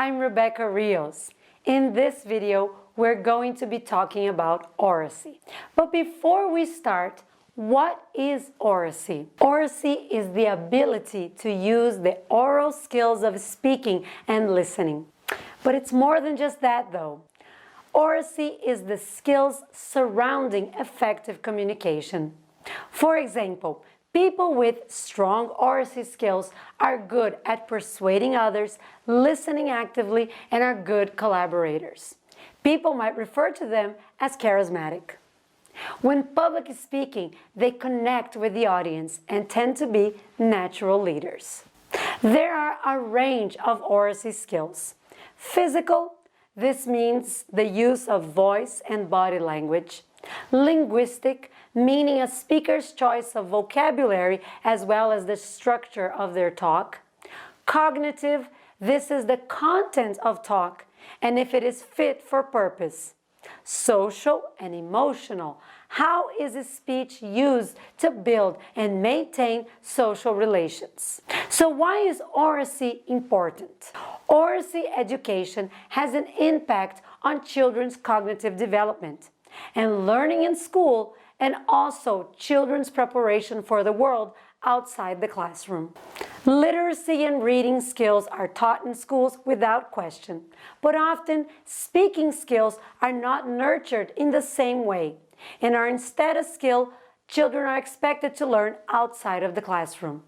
I'm Rebecca Rios. In this video, we're going to be talking about oracy. But before we start, what is oracy? Oracy is the ability to use the oral skills of speaking and listening. But it's more than just that though. Oracy is the skills surrounding effective communication. For example, people with strong oracy skills are good at persuading others, listening actively, and are good collaborators. People might refer to them as charismatic. When public speaking, they connect with the audience and tend to be natural leaders. There are a range of oracy skills. Physical, this means the use of voice and body language. Linguistic, meaning a speaker's choice of vocabulary as well as the structure of their talk. Cognitive, this is the content of talk and if it is fit for purpose. Social and emotional, how is a speech used to build and maintain social relations? So why is oracy important? Oracy education has an impact on children's cognitive development and learning in school, and also children's preparation for the world outside the classroom. Literacy and reading skills are taught in schools without question, but often speaking skills are not nurtured in the same way and are instead a skill children are expected to learn outside of the classroom.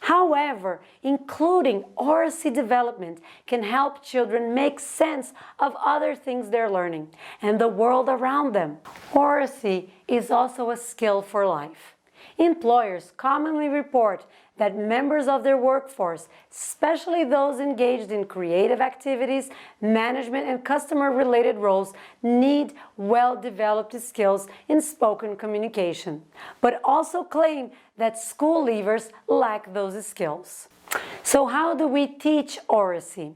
However, including oracy development can help children make sense of other things they're learning and the world around them. Oracy is also a skill for life. Employers commonly report that members of their workforce, especially those engaged in creative activities, management and customer-related roles, need well-developed skills in spoken communication, but also claim that school leavers lack those skills. So how do we teach oracy?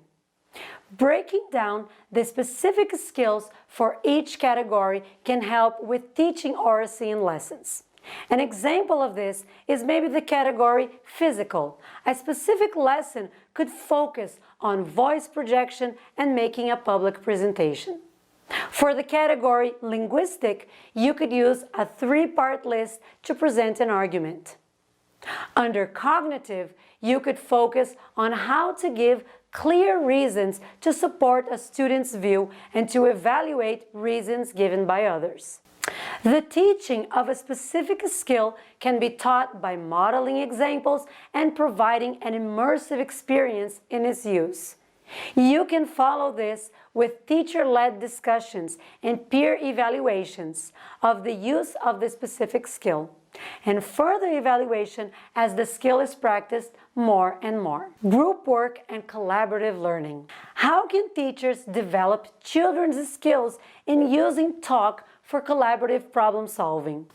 Breaking down the specific skills for each category can help with teaching oracy in lessons. An example of this is maybe the category physical. A specific lesson could focus on voice projection and making a public presentation. For the category linguistic, you could use a 3-part list to present an argument. Under cognitive, you could focus on how to give clear reasons to support a student's view and to evaluate reasons given by others. The teaching of a specific skill can be taught by modeling examples and providing an immersive experience in its use. You can follow this with teacher-led discussions and peer evaluations of the use of the specific skill, and further evaluation as the skill is practiced more and more. Group work and collaborative learning. How can teachers develop children's skills in using talk for collaborative problem solving?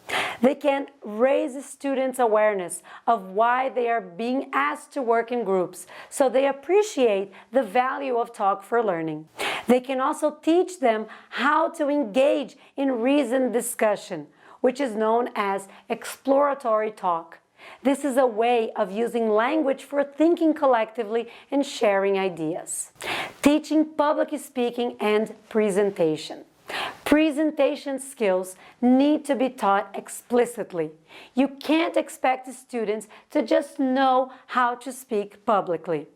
They can raise students' awareness of why they are being asked to work in groups, so they appreciate the value of talk for learning. They can also teach them how to engage in reasoned discussion, which is known as exploratory talk. This is a way of using language for thinking collectively and sharing ideas. Teaching public speaking and presentation. Presentation skills need to be taught explicitly. You can't expect students to just know how to speak publicly.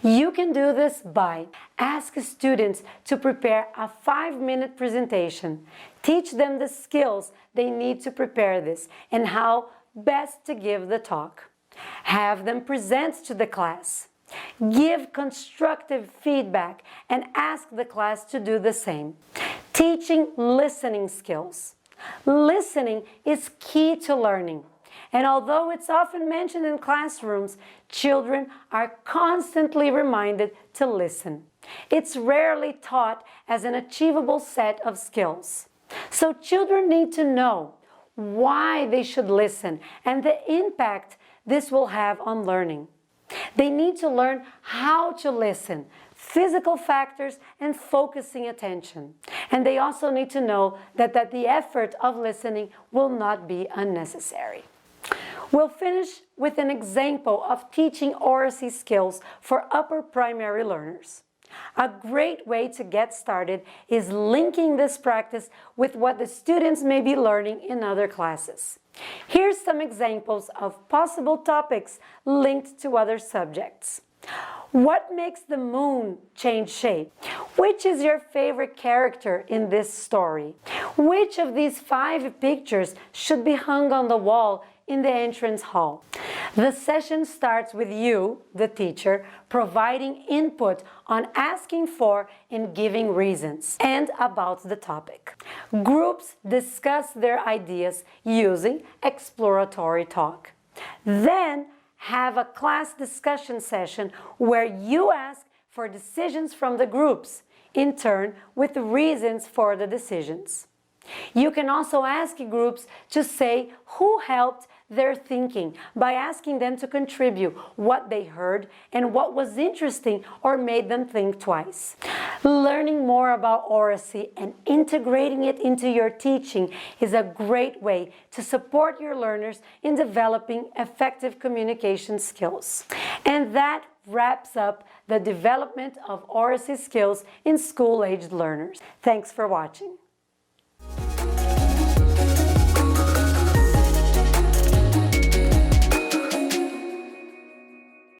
You can do this by asking students to prepare a 5-minute presentation. Teach them the skills they need to prepare this and how best to give the talk. Have them present to the class. Give constructive feedback and ask the class to do the same. Teaching listening skills. Listening is key to learning. And although it's often mentioned in classrooms, children are constantly reminded to listen. It's rarely taught as an achievable set of skills. So children need to know why they should listen and the impact this will have on learning. They need to learn how to listen, physical factors, and focusing attention. And they also need to know that the effort of listening will not be unnecessary. We'll finish with an example of teaching oracy skills for upper primary learners. A great way to get started is linking this practice with what the students may be learning in other classes. Here's some examples of possible topics linked to other subjects. What makes the moon change shape? Which is your favorite character in this story? Which of these 5 pictures should be hung on the wall in the entrance hall? The session starts with you, the teacher, providing input on asking for and giving reasons and about the topic. Groups discuss their ideas using exploratory talk. Then have a class discussion session where you ask for decisions from the groups, in turn with reasons for the decisions. You can also ask groups to say who helped their thinking by asking them to contribute what they heard and what was interesting or made them think twice. Learning more about Oracy and integrating it into your teaching is a great way to support your learners in developing effective communication skills. And that wraps up the development of Oracy skills in school-aged learners. Thanks for watching.